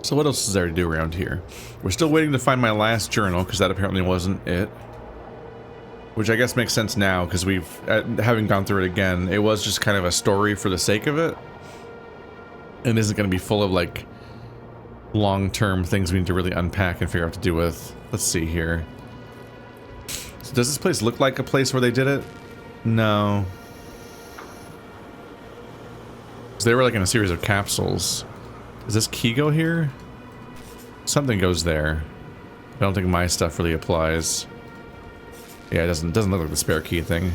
So what else is there to do around here? We're still waiting to find my last journal, because that apparently wasn't it. Which I guess makes sense now, because we've, having gone through it again, it was just kind of a story for the sake of it. And isn't going to be full of, like, long-term things we need to really unpack and figure out what to do with. Let's see here. So does this place look like a place where they did it? No. So they were like in a series of capsules. Does this key go here? Something goes there. I don't think my stuff really applies. Yeah, it doesn't look like the spare key thing.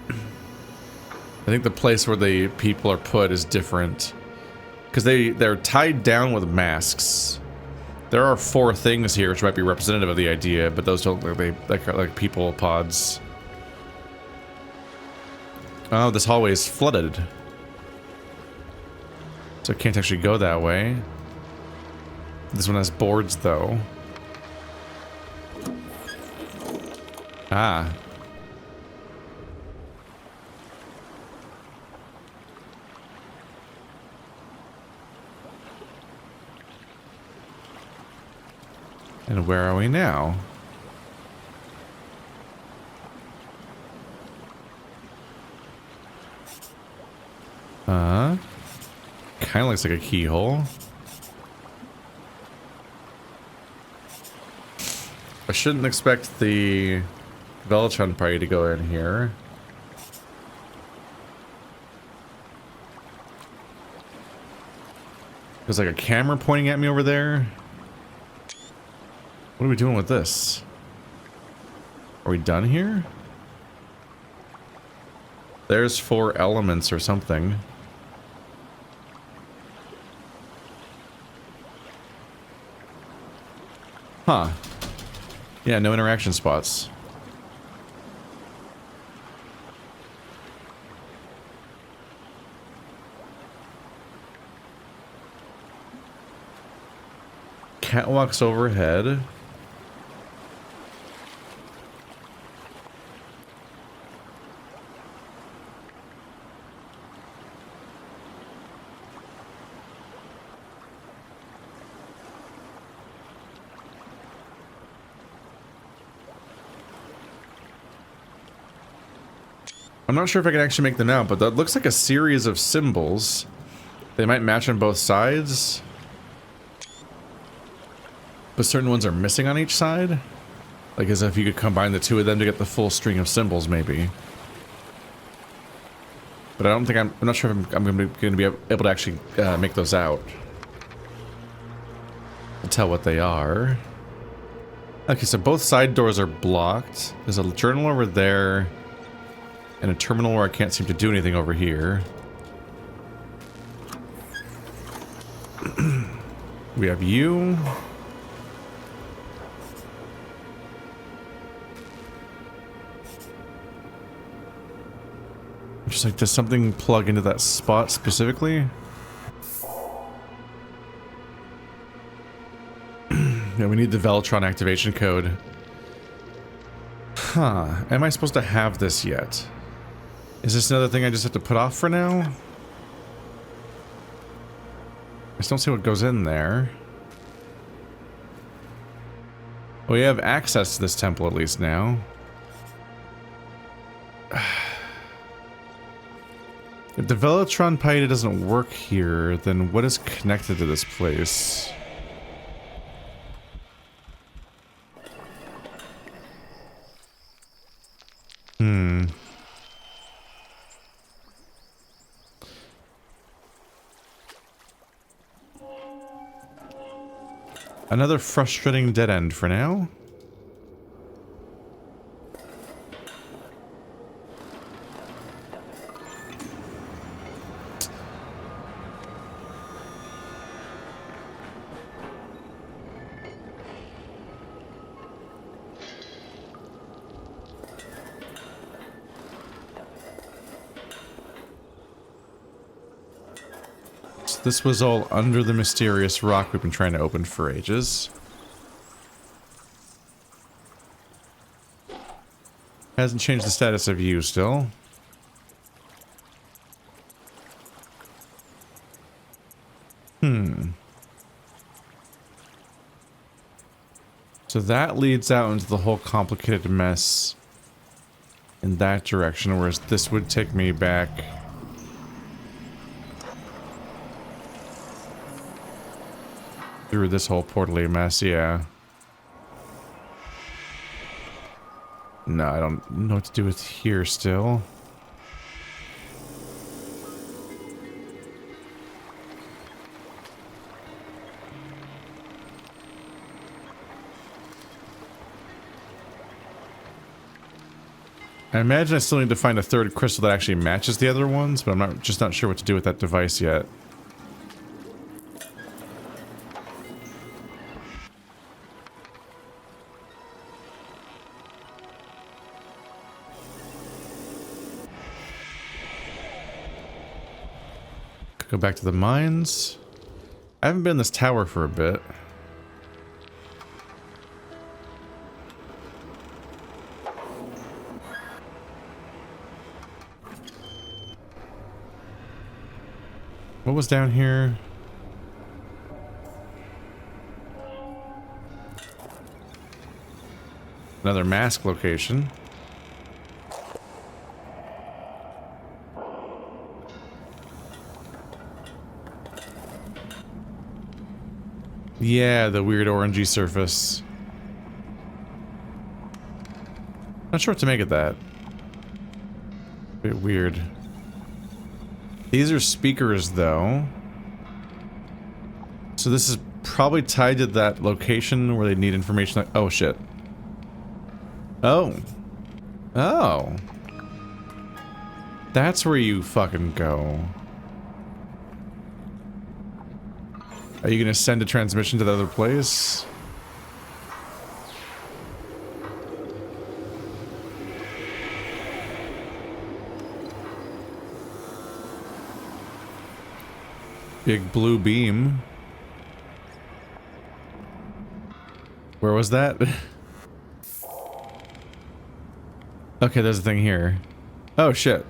I think the place where the people are put is different. Because they're tied down with masks. There are 4 things here which might be representative of the idea, but those don't look like people pods. Oh, this hallway is flooded. So I can't actually go that way. This one has boards, though. Ah. And where are we now? Kind of looks like a keyhole. I shouldn't expect the Veltron party to go in here. There's like a camera pointing at me over there. What are we doing with this? Are we done here? There's 4 elements or something. Huh. Yeah, no interaction spots. Catwalks overhead. I'm not sure if I can actually make them out, but that looks like a series of symbols. They might match on both sides. But certain ones are missing on each side. Like as if you could combine the 2 of them to get the full string of symbols, maybe. But I don't think I'm not sure if I'm going to be able to actually make those out. I'll tell what they are. Okay, so both side doors are blocked. There's a journal over there. And a terminal where I can't seem to do anything over here. We have you. Just like, does something plug into that spot specifically? Yeah, we need the Veltron activation code. Huh. Am I supposed to have this yet? Is this another thing I just have to put off for now? I just don't see what goes in there. Well, we have access to this temple at least now. If the Veltron Piety doesn't work here, then what is connected to this place? Another frustrating dead end for now. This was all under the mysterious rock we've been trying to open for ages. Hasn't changed the status of you still. So that leads out into the whole complicated mess in that direction, whereas this would take me back through this whole portally mess, yeah. No, I don't know what to do with here still. I imagine I still need to find a third crystal that actually matches the other ones, but I'm just not sure what to do with that device yet. Go back to the mines. I haven't been in this tower for a bit. What was down here? Another mask location. Yeah, the weird orangey surface. Not sure what to make of that. Bit weird. These are speakers, though. So this is probably tied to that location where they need information like... Oh, shit. Oh. Oh. That's where you fucking go. Are you gonna send a transmission to the other place? Big blue beam. Where was that? Okay, there's a thing here. Oh, shit.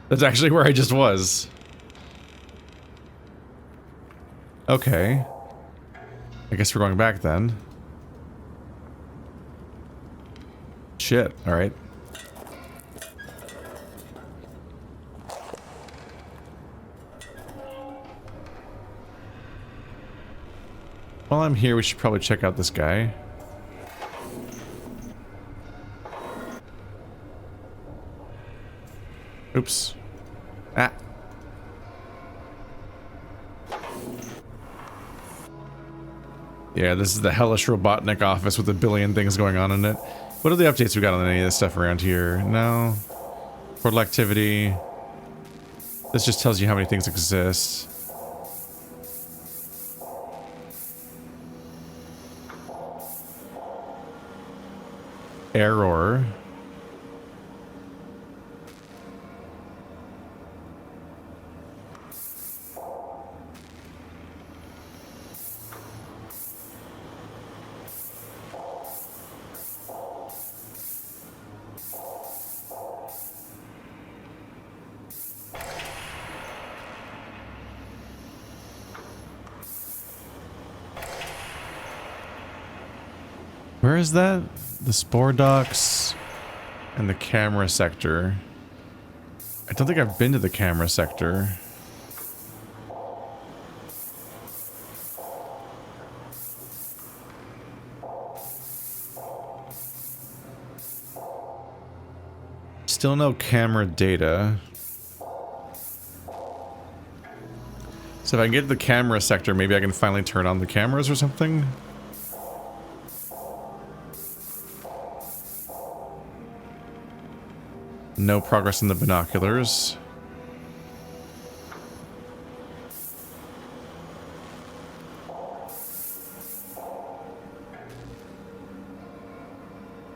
That's actually where I just was. Okay. I guess we're going back then. Shit, alright. While I'm here, we should probably check out this guy. Oops. Ah. Yeah, this is the hellish Robotnik office with a billion things going on in it. What are the updates we got on any of this stuff around here? No. Portal activity. This just tells you how many things exist. Error. Where is that? The spore docks and the camera sector. I don't think I've been to the camera sector. Still no camera data. So if I can get to the camera sector, maybe I can finally turn on the cameras or something? No progress in the binoculars.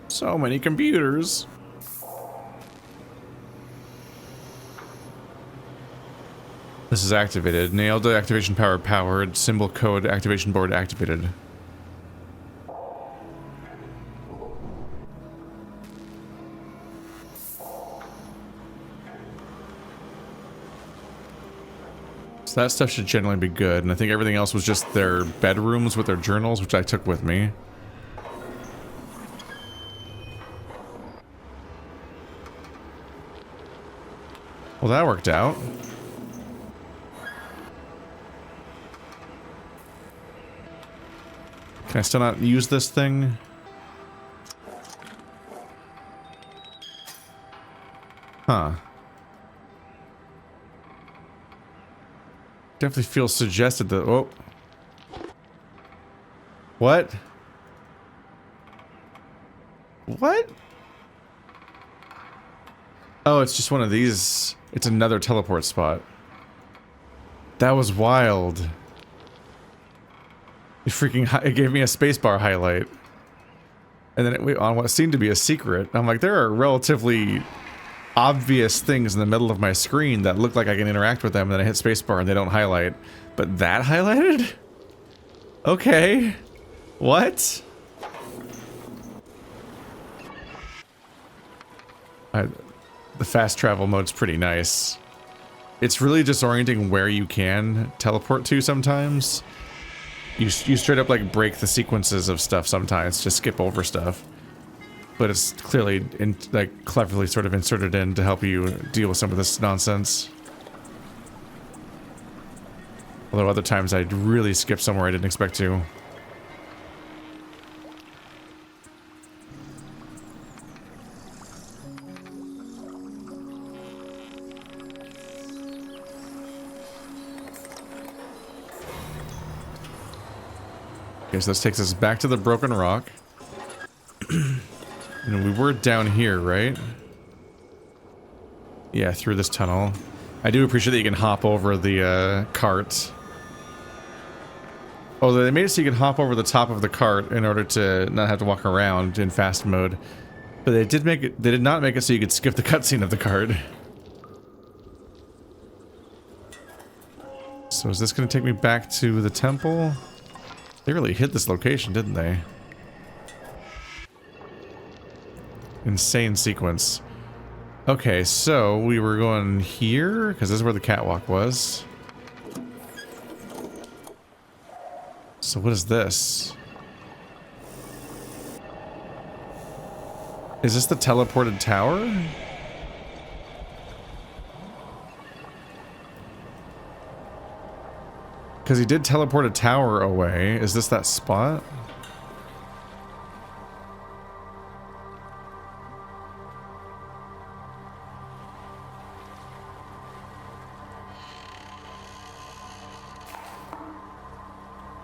So many computers. This is activated. Nailed the activation power powered. Symbol code activation board activated. So that stuff should generally be good, and I think everything else was just their bedrooms with their journals, which I took with me. Well, that worked out. Can I still not use this thing? Huh. Definitely feels suggested that... Oh. What? What? Oh, it's just one of these. It's another teleport spot. That was wild. It gave me a spacebar highlight. And then it went on what seemed to be a secret. I'm like, there are relatively obvious things in the middle of my screen that look like I can interact with them, and then I hit spacebar and they don't highlight. But that highlighted? Okay. What? The fast travel mode's pretty nice. It's really disorienting where you can teleport to sometimes. You straight up like break the sequences of stuff sometimes, just skip over stuff. But it's clearly like cleverly sort of inserted in to help you deal with some of this nonsense. Although other times I'd really skip somewhere I didn't expect to. Okay, so this takes us back to the Broken Rock. And we were down here, right? Yeah, through this tunnel. I do appreciate that you can hop over the cart. Oh, they made it so you can hop over the top of the cart in order to not have to walk around in fast mode. But they did not make it so you could skip the cutscene of the cart. So is this going to take me back to the temple? They really hit this location, didn't they? Insane sequence. Okay, so we were going here, because this is where the catwalk was. So what is this? Is this the teleported tower? Because he did teleport a tower away. Is this that spot?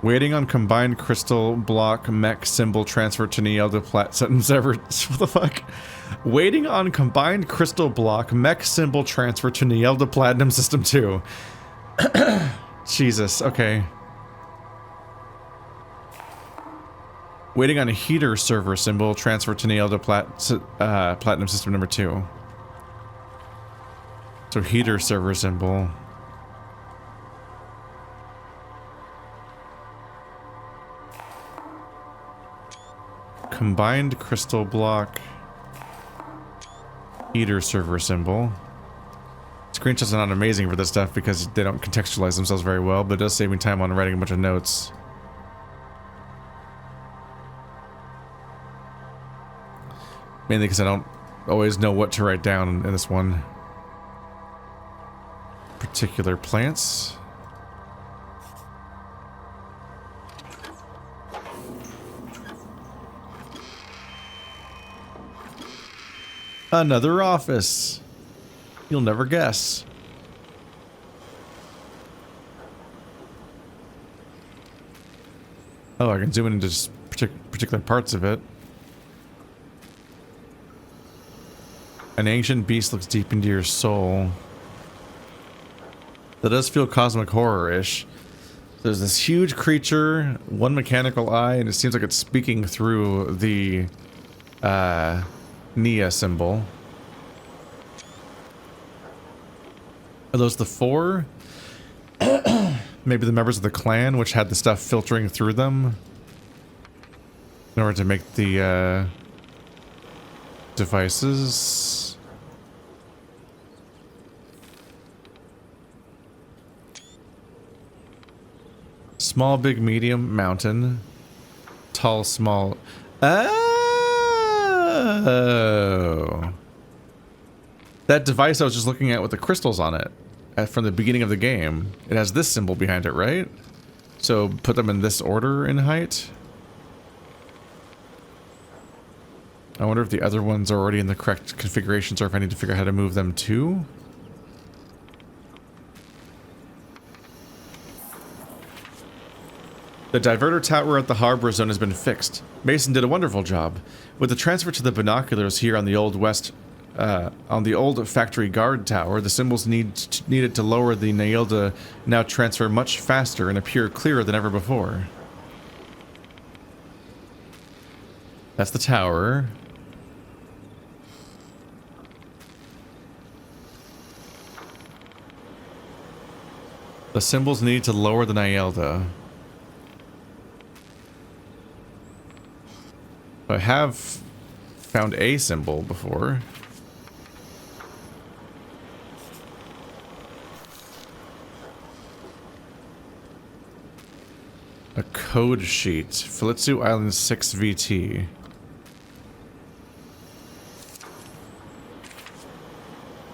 Waiting on combined crystal block mech symbol transfer to Neyyah to sentence ever. What the fuck? Waiting on combined crystal block mech symbol transfer to Neyyah to Platinum System 2. Jesus, okay. Waiting on a heater server symbol transfer to Neyyah to Platinum System number 2. So heater server symbol. Combined crystal block heater server symbol. Screenshots are not amazing for this stuff because they don't contextualize themselves very well, but it does save me time on writing a bunch of notes. Mainly because I don't always know what to write down in this one. Particular plants. Another office. You'll never guess. Oh, I can zoom in into just particular parts of it. An ancient beast looks deep into your soul. That does feel cosmic horror-ish. There's this huge creature, one mechanical eye, and it seems like it's speaking through the Neyyah symbol. Are those the 4? Maybe the members of the clan, which had the stuff filtering through them in order to make the devices. Small, big, medium, mountain. Tall, small. Oh. That device I was just looking at with the crystals on it from the beginning of the game. It has this symbol behind it, right? So put them in this order in height. I wonder if the other ones are already in the correct configurations or if I need to figure out how to move them too. The diverter tower at the harbor zone has been fixed. Mason did a wonderful job. With the transfer to the binoculars here on the old factory guard tower, the symbols needed to lower the Neyyah now transfer much faster and appear clearer than ever before. That's the tower. The symbols need to lower the Neyyah. I have found a symbol before. A code sheet. Falitsu Island 6 VT.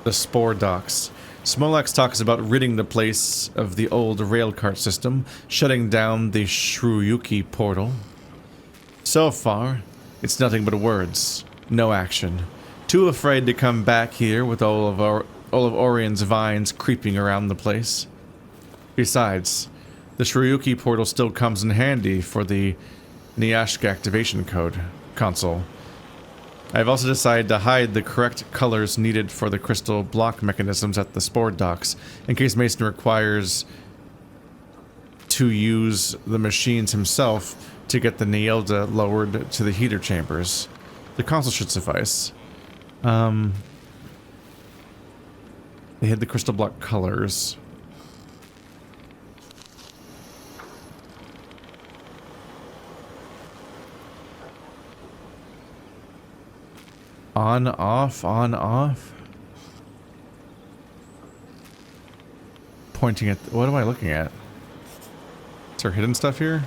The Spore Docks. Smolax talks about ridding the place of the old railcart system, shutting down the Shruyuki portal. So far, it's nothing but words, no action. Too afraid to come back here with all of Orion's vines creeping around the place. Besides, the Shruyuki portal still comes in handy for the Neyyah activation console. I've also decided to hide the correct colors needed for the crystal block mechanisms at the Spore Docks, in case Mason requires to use the machines himself to get the Neyyah lowered to the heater chambers. The console should suffice. They hid the crystal block colors. On, off, on, off. Pointing at... What am I looking at? Is there hidden stuff here?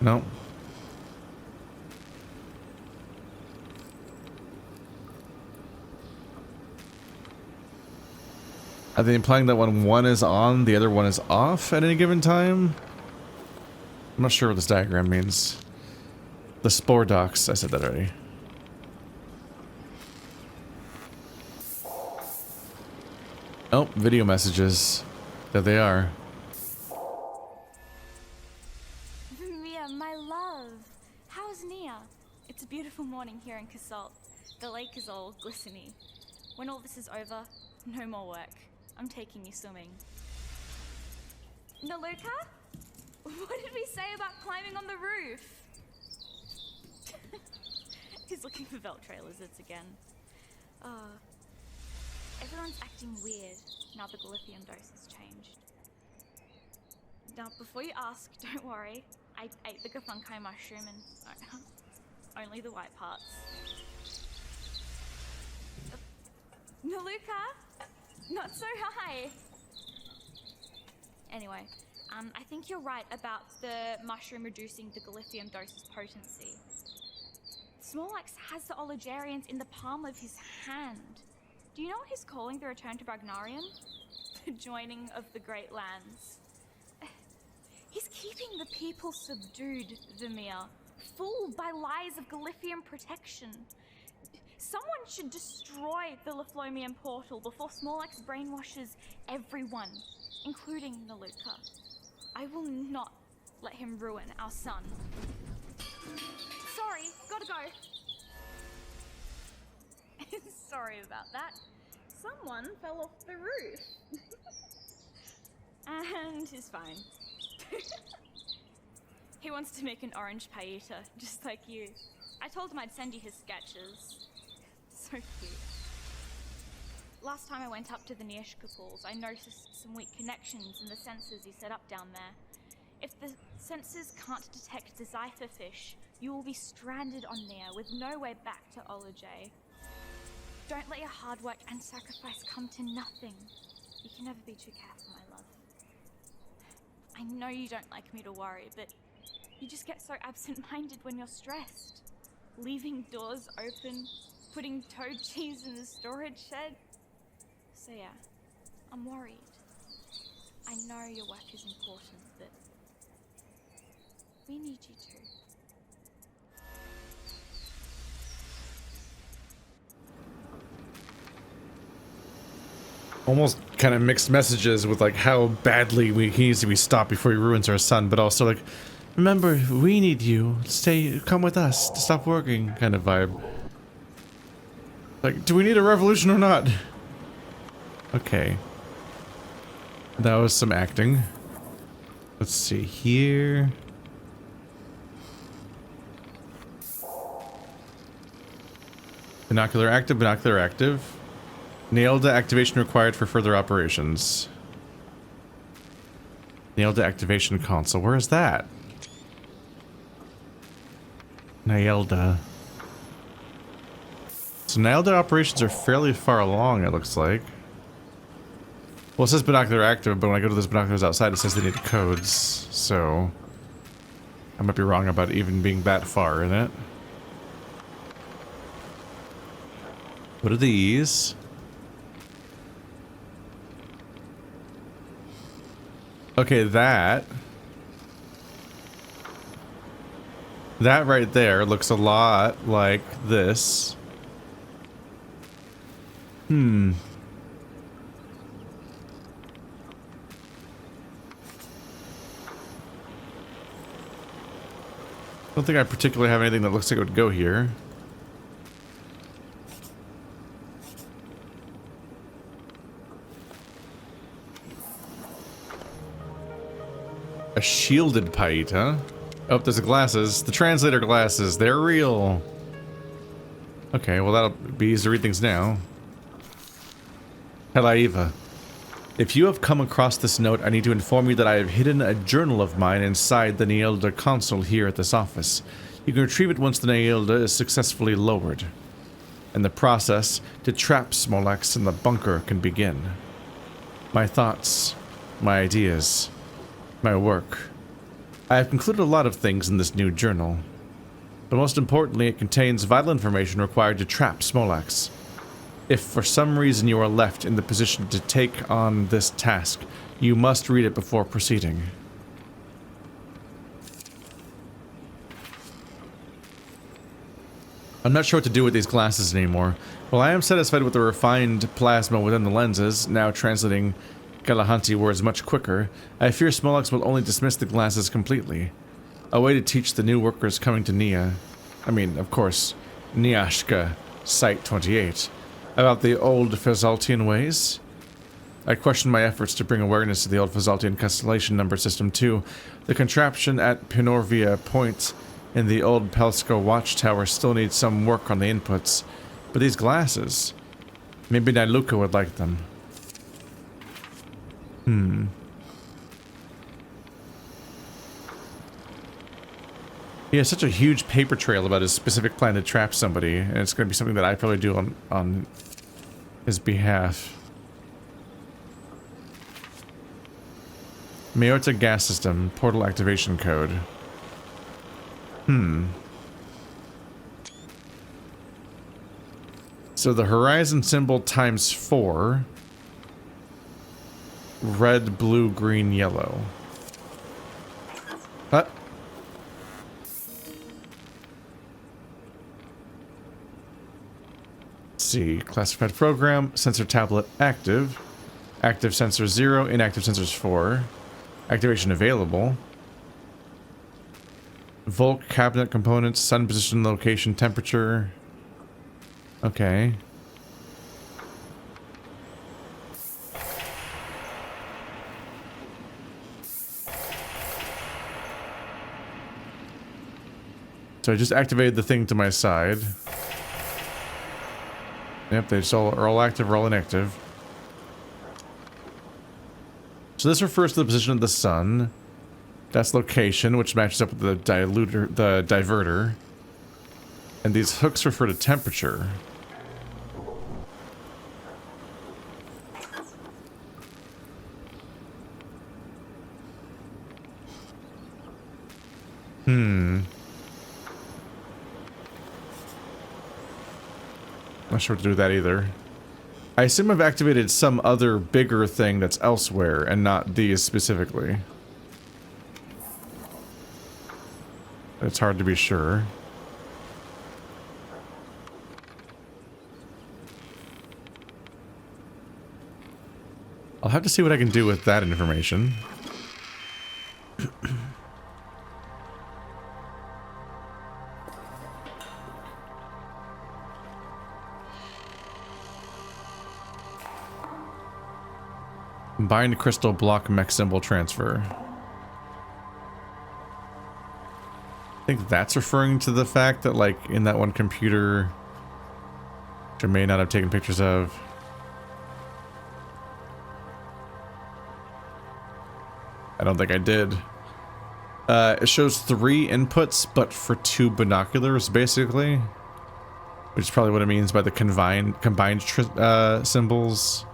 No. Are they implying that when one is on, the other one is off at any given time? I'm not sure what this diagram means. The Spore Docks, I said that already. Oh, video messages. There they are. Vamir, my love. How's Neyyah? It's a beautiful morning here in Kasalt. The lake is all glistening. When all this is over, no more work. I'm taking you swimming. Naluka? What did we say about climbing on the roof? He's looking for Betrayal lizards again. Everyone's acting weird now the glyphium dose has changed. Now, before you ask, don't worry. I ate the gafunkai mushroom and only the white parts. Naluka? Not so high! Anyway, I think you're right about the mushroom reducing the glyphium dose's potency. Smolax has the Olujarians in the palm of his hand. Do you know what he's calling the return to Bragnarian? The joining of the Great Lands. He's keeping the people subdued, Vamir, fooled by lies of Glyphium protection. Someone should destroy the Leflomian portal before Smolax brainwashes everyone, including Naluka. I will not let him ruin our son. Sorry, gotta go. Sorry about that. Someone fell off the roof. And he's fine. He wants to make an orange paella, just like you. I told him I'd send you his sketches. So cute. Last time I went up to the Neyyah pools, I noticed some weak connections in the sensors he set up down there. If the sensors can't detect the Zypher fish, you will be stranded on Neyyah with no way back to Olujay. Don't let your hard work and sacrifice come to nothing. You can never be too careful, my love. I know you don't like me to worry, but you just get so absent-minded when you're stressed. Leaving doors open, putting toad cheese in the storage shed. So yeah, I'm worried. I know your work is important, but we need you too. Almost kind of mixed messages with like how badly he needs to be stopped before he ruins our son, but also like, remember, we need you. Come with us to stop working kind of vibe. Like, do we need a revolution or not? Okay. That was some acting. Let's see here. Binocular active, binocular active. Neyyah activation required for further operations. Neyyah activation console. Where is that? Neyyah. So Neyyah operations are fairly far along, it looks like. Well, it says binocular active, but when I go to those binoculars outside, it says they need codes. So I might be wrong about it even being that far in it. What are these? Okay, that right there looks a lot like this. I don't think I particularly have anything that looks like it would go here. A shielded pipe, huh? Oh, there's the glasses. The translator glasses. They're real. Okay, well that'll be easy to read things now. Helaiva. If you have come across this note, I need to inform you that I have hidden a journal of mine inside the Neyyah console here at this office. You can retrieve it once the Neyyah is successfully lowered. And the process to trap Smolax in the bunker can begin. My thoughts, my ideas, my work. I have concluded a lot of things in this new journal. But most importantly, it contains vital information required to trap Smolax. If for some reason you are left in the position to take on this task, you must read it before proceeding. I'm not sure what to do with these glasses anymore. While I am satisfied with the refined plasma within the lenses, now translating Galahanti words much quicker, I fear Smolax will only dismiss the glasses completely. A way to teach the new workers coming to Neyyah, I mean, of course, Nyashka, Site 28, about the old Fezaltian ways? I question my efforts to bring awareness to the old Fezaltian constellation number system too. The contraption at Pinorvia Point in the old Pelsko watchtower still needs some work on the inputs. But these glasses, maybe Nyluka would like them. He has such a huge paper trail about his specific plan to trap somebody, and it's going to be something that I probably do on his behalf. Mayorta gas system, portal activation code. So the horizon symbol times 4. Red, blue, green, yellow. Let's see. Classified program. Sensor tablet active. Active sensor 0. Inactive sensors 4. Activation available. Volk cabinet components. Sun position, location, temperature. Okay. So I just activated the thing to my side. Yep, they just are all active or all inactive. So this refers to the position of the sun. That's location, which matches up with the diverter. And these hooks refer to temperature. Not sure what to do with that either. I assume I've activated some other bigger thing that's elsewhere and not these specifically. It's hard to be sure. I'll have to see what I can do with that information. Combined crystal block mech symbol transfer. I think that's referring to the fact that, like, in that one computer, which I may not have taken pictures of, I don't think I did. It shows 3 inputs, but for 2 binoculars, basically, which is probably what it means by the combined symbols.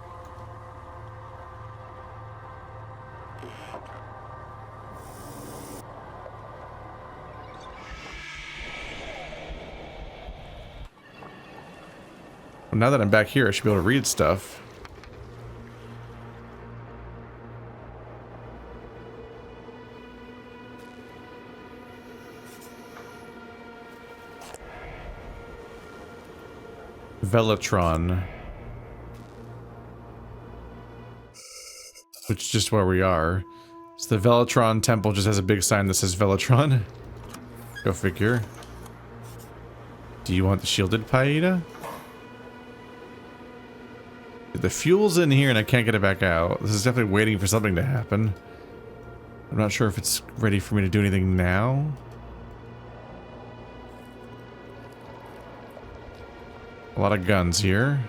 Well, now that I'm back here, I should be able to read stuff. Velatron. Which is just where we are. So the Velatron temple just has a big sign that says Velatron. Go figure. Do you want the shielded Paida? The fuel's in here and I can't get it back out. This is definitely waiting for something to happen. I'm not sure if it's ready for me to do anything now. A lot of guns here.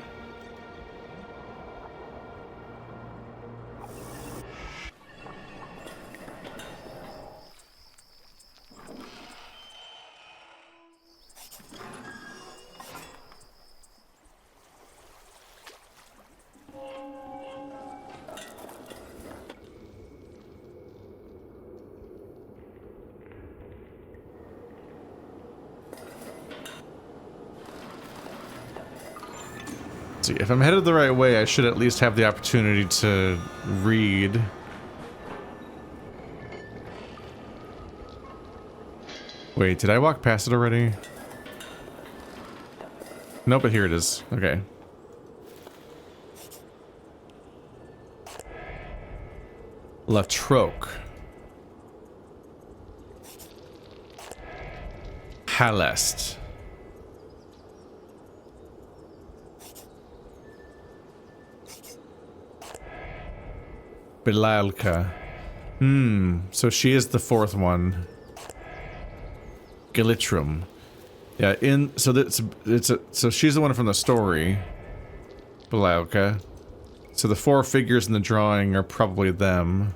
See, if I'm headed the right way, I should at least have the opportunity to read. Wait, did I walk past it already? Nope, but here it is. Okay. Latroke. Halest. Belalka. So she is the 4th one. Gilitrum. Yeah, so she's the one from the story. Belalka. So the 4 figures in the drawing are probably them.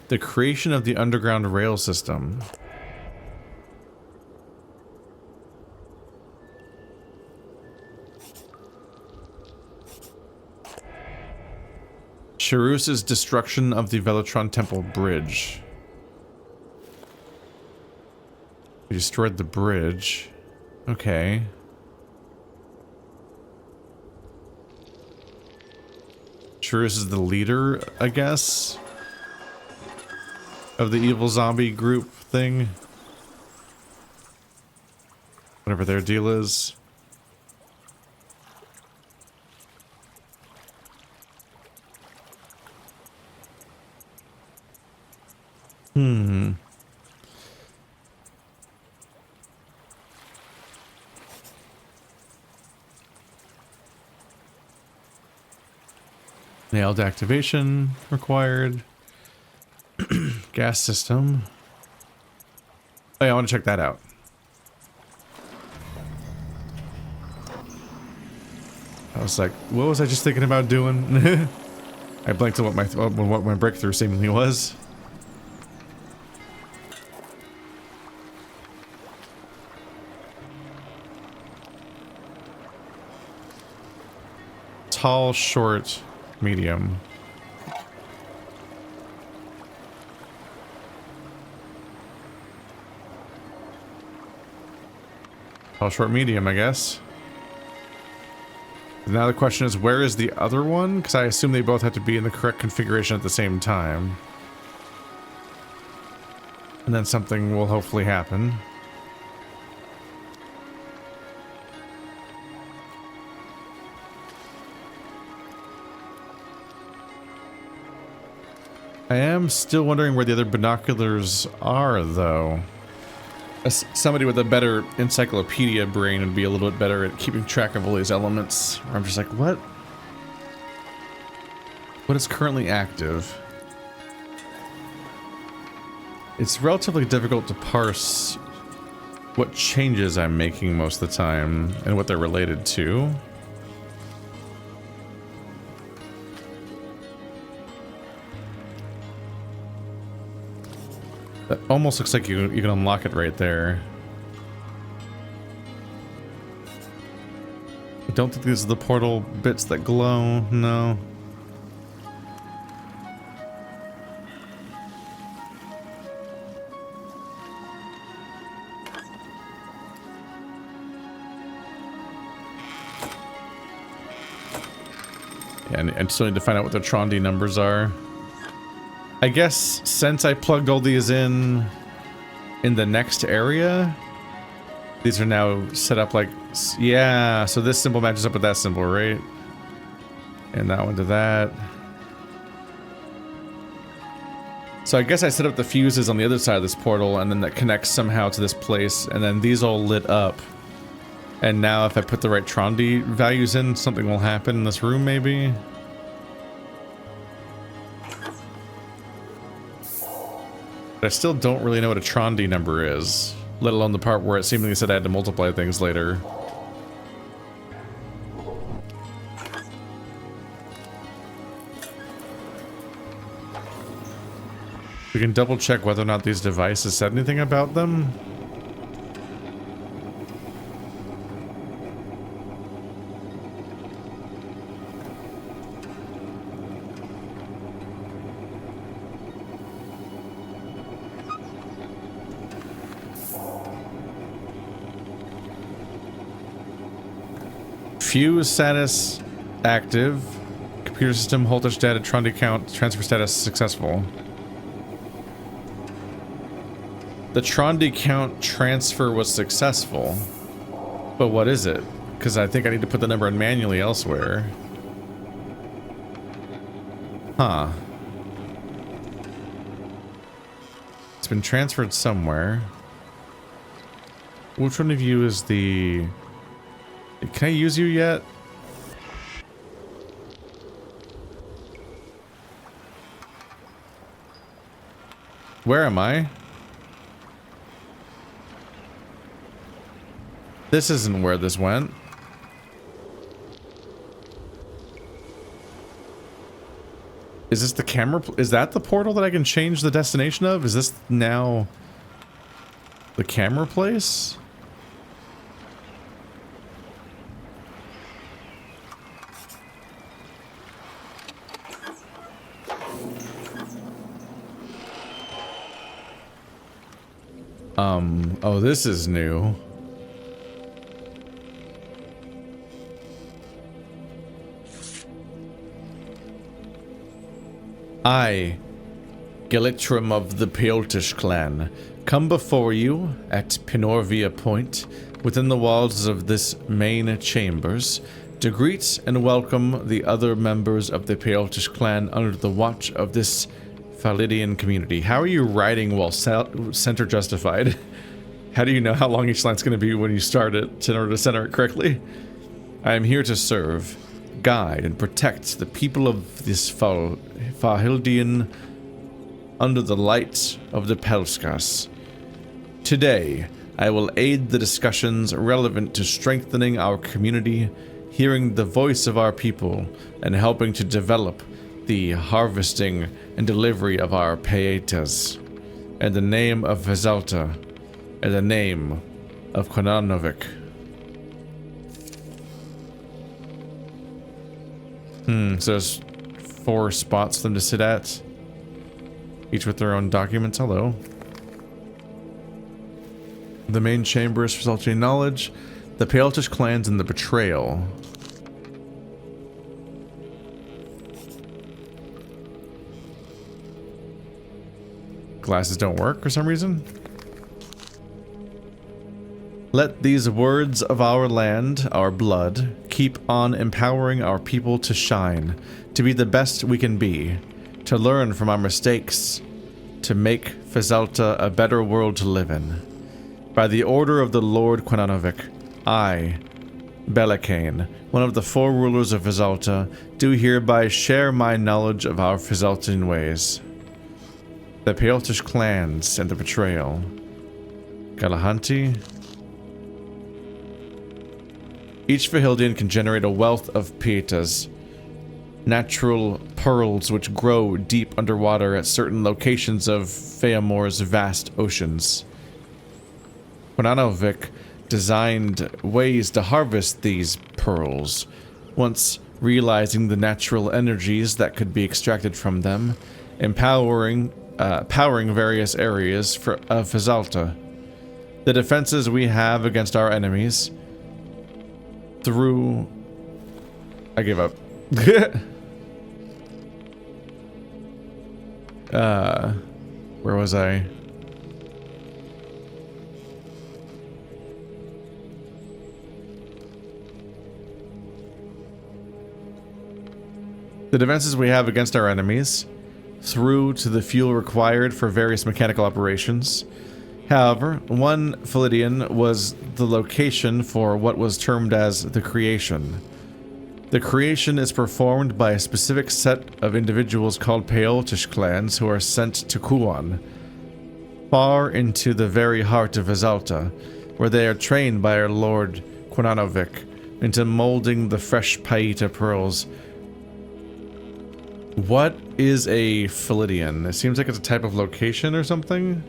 The creation of the underground rail system. Charus's destruction of the Velatron Temple Bridge. We destroyed the bridge. Okay. Charus is the leader, I guess, of the evil zombie group thing. Whatever their deal is. Nailed activation required. Gas system. Oh yeah, I want to check that out. I was like, what was I just thinking about doing? I blanked on what my breakthrough seemingly was. Tall, short, medium. Tall, short, medium, I guess. Now the question is, where is the other one? Because I assume they both have to be in the correct configuration at the same time. And then something will hopefully happen. I am still wondering where the other binoculars are, though. Somebody with a better encyclopedia brain would be a little bit better at keeping track of all these elements. I'm just like, what? What is currently active? It's relatively difficult to parse what changes I'm making most of the time and what they're related to. That almost looks like you can unlock it right there. I don't think these are the portal bits that glow, no. Yeah, and I still need to find out what the Trondy numbers are. I guess since I plugged all these in the next area, these are now set up like, yeah, so this symbol matches up with that symbol, right? And that one to that. So I guess I set up the fuses on the other side of this portal, and then that connects somehow to this place, and then these all lit up. And now if I put the right Trondy values in, something will happen in this room, maybe? But I still don't really know what a Trondy number is, let alone the part where it seemingly said I had to multiply things later. We can double check whether or not these devices said anything about them. Fuse status active. Computer system Payoltish data Trondy count transfer status successful. The Trondy count transfer was successful, but what is it? Because I think I need to put the number in manually elsewhere. Huh. It's been transferred somewhere. Which one of you is the... Can I use you yet? Where am I? This isn't where this went. Is this the camera? Is that the portal that I can change the destination of? Is this now the camera place? Oh, this is new. I, Galitrim of the Payoltish clan, come before you at Pinorvia Point, within the walls of this main chambers, to greet and welcome the other members of the Payoltish clan under the watch of this Phalidian community. How are you writing while center justified? How do you know how long each line's going to be when you start it in order to center it correctly? I am here to serve, guide, and protect the people of this Phalidian under the light of the Pelskas. Today, I will aid the discussions relevant to strengthening our community, hearing the voice of our people, and helping to develop the harvesting and delivery of our Payoltish. In the name of Vezalta, in the name of Konanovic. So there's 4 spots for them to sit at, each with their own documents. Hello. The main chamber is for knowledge. The Payoltish clans and the Betrayal. Glasses don't work for some reason. Let these words of our land, our blood, keep on empowering our people to shine, to be the best we can be, to learn from our mistakes, to make Fezalta a better world to live in. By the order of the Lord Quinanovic, I, Belacane, one of the 4 rulers of Fezalta, do hereby share my knowledge of our Fezaltan ways. The Payoltish clans and the Betrayal. Galahanti. Each Vahildian can generate a wealth of pietas, natural pearls which grow deep underwater at certain locations of Feamor's vast oceans. Quinanovic designed ways to harvest these pearls, once realizing the natural energies that could be extracted from them, powering various areas of Fezalta. The defenses we have against our enemies through... I gave up. Where was I? The defenses we have against our enemies, through to the fuel required for various mechanical operations. However, one Philidian was the location for what was termed as the creation. The creation is performed by a specific set of individuals called Payoltish clans who are sent to Kuan, far into the very heart of Fezalta, where they are trained by our lord Quinanovic into molding the fresh Paita pearls. What is a Philidian? It seems like it's a type of location or something.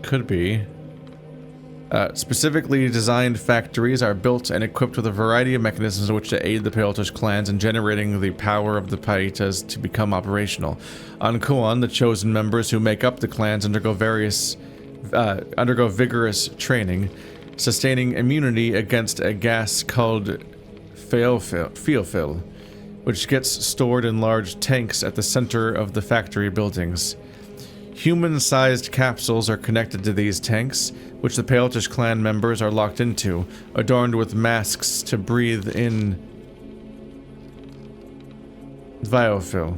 Could be. Specifically designed factories are built and equipped with a variety of mechanisms in which to aid the Payoltish clans in generating the power of the Paitas to become operational. On Kuan, the chosen members who make up the clans undergo vigorous training, sustaining immunity against a gas called Feofil, which gets stored in large tanks at the center of the factory buildings. Human-sized capsules are connected to these tanks, which the Payoltish clan members are locked into, adorned with masks to breathe in Viofil.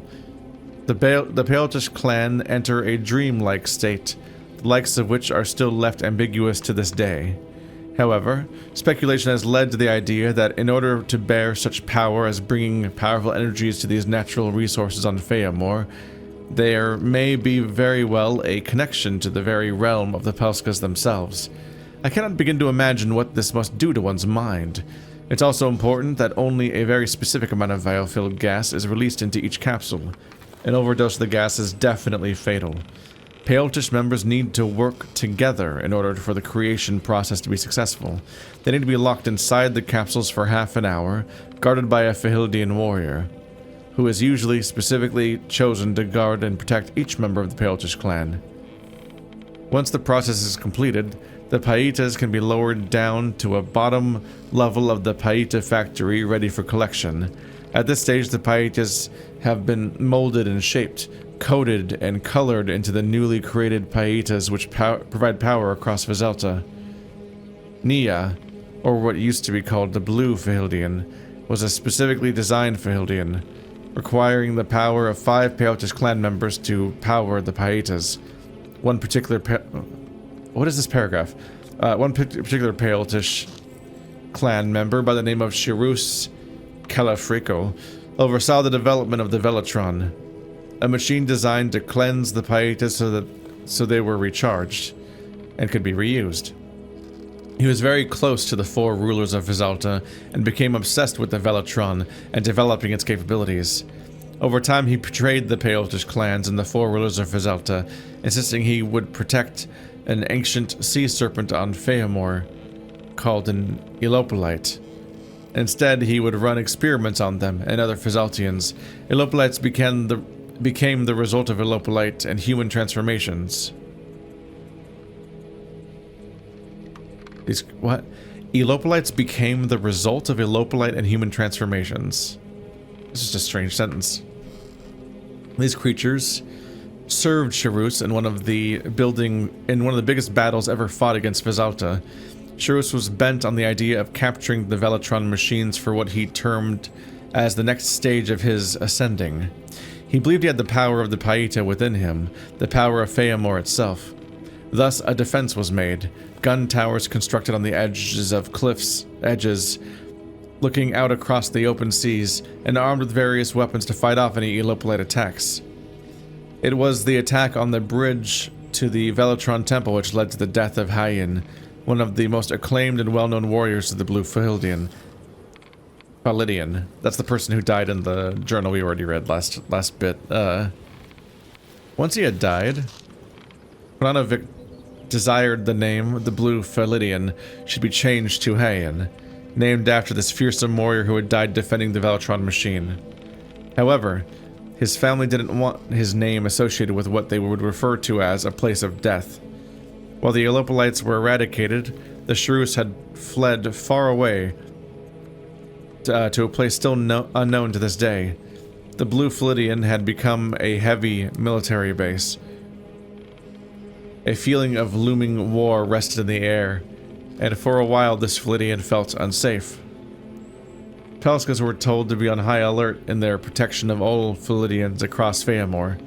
The Payoltish clan enter a dreamlike state, the likes of which are still left ambiguous to this day. However, speculation has led to the idea that in order to bear such power as bringing powerful energies to these natural resources on Feamor, there may be very well a connection to the very realm of the Pelskas themselves. I cannot begin to imagine what this must do to one's mind. It's also important that only a very specific amount of vial-filled gas is released into each capsule. An overdose of the gas is definitely fatal. Payoltish members need to work together in order for the creation process to be successful. They need to be locked inside the capsules for half an hour, guarded by a Fahildian warrior, who is usually specifically chosen to guard and protect each member of the Payoltish clan. Once the process is completed, the Paitas can be lowered down to a bottom level of the Paita factory ready for collection. At this stage, the Paitas have been molded and shaped, coated and colored into the newly created Paitas which provide power across Fezalta. Neyyah, or what used to be called the Blue Fahildian, was a specifically designed Fahildian, requiring the power of 5 Payoltish clan members to power the Paitas. One particular what is this paragraph? One particular Payoltish clan member by the name of Shirus Calafrico oversaw the development of the Velatron, a machine designed to cleanse the Paitas so they were recharged and could be reused. He was very close to the 4 rulers of Fezalta and became obsessed with the Velatron and developing its capabilities. Over time, he betrayed the Payoltish clans and the 4 rulers of Fezalta, insisting he would protect an ancient sea serpent on Feamor called an Elopolite. Instead, he would run experiments on them and other Fezaltians. Elopolites became the result of Elopolite and human transformations. These, what? Elopolites became the result of Elopolite and human transformations. This is just a strange sentence. These creatures served Charus in one of the biggest battles ever fought against Fezalta. Charus was bent on the idea of capturing the Velatron machines for what he termed as the next stage of his ascending. He believed he had the power of the Paita within him, the power of Feyamore itself. Thus, a defense was made, gun towers constructed on the edges of cliffs, looking out across the open seas, and armed with various weapons to fight off any Elopolite attacks. It was the attack on the bridge to the Velatron Temple which led to the death of Hayan, one of the most acclaimed and well-known warriors of the Blue Falidian. That's the person who died in the journal we already read last bit. Once he had died, Konanovic desired the name the Blue Falidian should be changed to Hayan, named after this fearsome warrior who had died defending the Velatron machine. However, his family didn't want his name associated with what they would refer to as a place of death. While the Elopolites were eradicated, the Charus had fled far away to a place still unknown to this day. The Blue Falidian had become a heavy military base. A feeling of looming war rested in the air, and for a while this Falidian felt unsafe. Pelskas were told to be on high alert in their protection of all Falidians across Feyamore.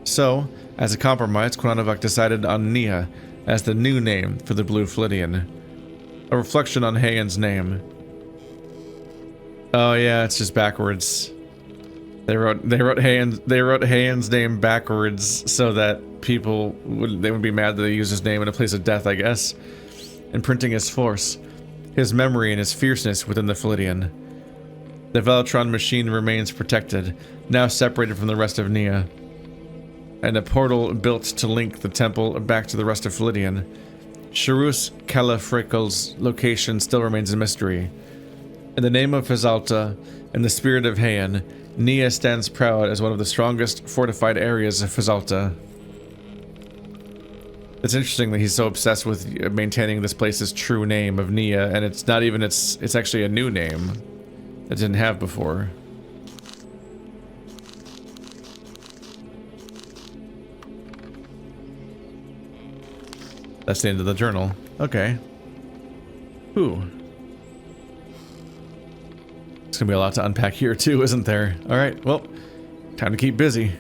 So, as a compromise, Konanovic decided on Neyyah as the new name for the Blue Falidian, a reflection on Hayan's name. Oh yeah, it's just backwards. They wrote Hayan's name backwards so that people would be mad that they used his name in a place of death, I guess. Imprinting his force, his memory, and his fierceness within the Falidian. The Velatron machine remains protected, now separated from the rest of Neyyah, and a portal built to link the temple back to the rest of Falidian. Charus Calafrikel's location still remains a mystery. In the name of Fezalta and the spirit of Hayan, Neyyah stands proud as one of the strongest fortified areas of Fezalta. It's interesting that he's so obsessed with maintaining this place's true name of Neyyah, and it's not even it's actually a new name that it didn't have before. That's the end of the journal. Okay. Ooh. There's gonna be a lot to unpack here too, isn't there? Alright, well, time to keep busy.